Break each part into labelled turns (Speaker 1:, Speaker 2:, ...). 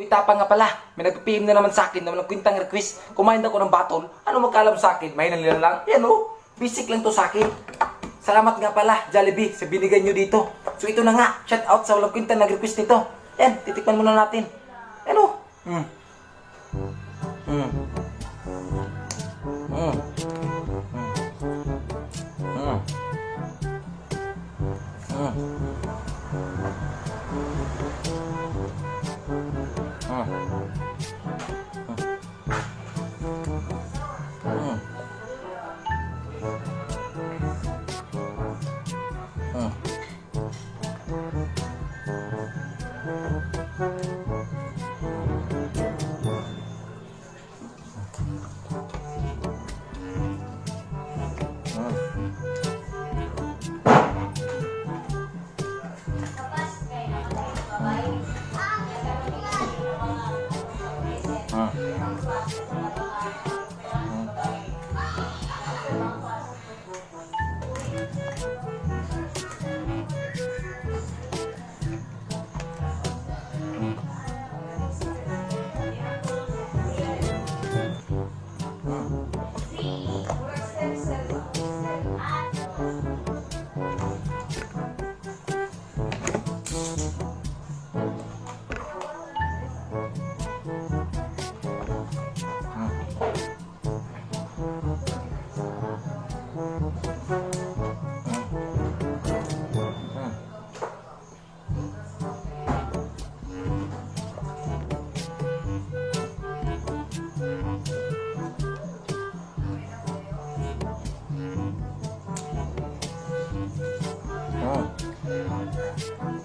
Speaker 1: Tapang nga pala, may nag-PM na naman sa akin na walang kwintang request. Kumain ako ng batol. Ano magkaalam sa akin? May nalila lang. Yan o, basic lang to sa akin. Salamat nga pala, Jollibee, sa binigay nyo dito. So ito na nga, shout out sa walang kwintang nag-request nito. Yan, titikman muna natin. Yan o.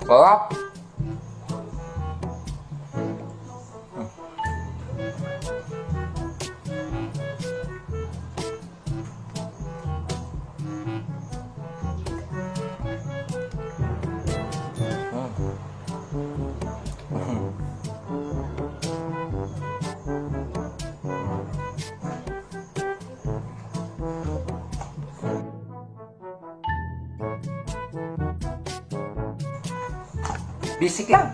Speaker 1: Sarap. Basic lang.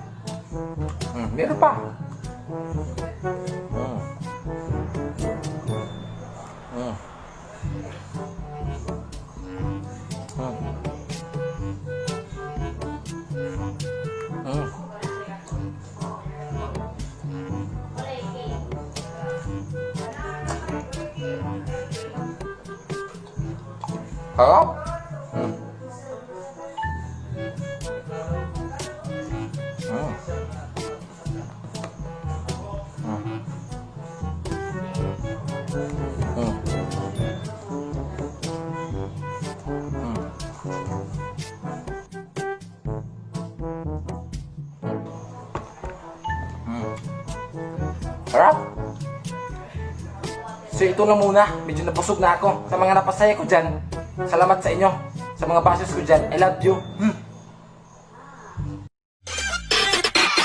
Speaker 1: Meron pa. Harap. Harap. So ito na muna, medyo nabusog na ako. Sa mga napasaya ko dyan, salamat sa inyo. Sa mga basis ko dyan, I love you.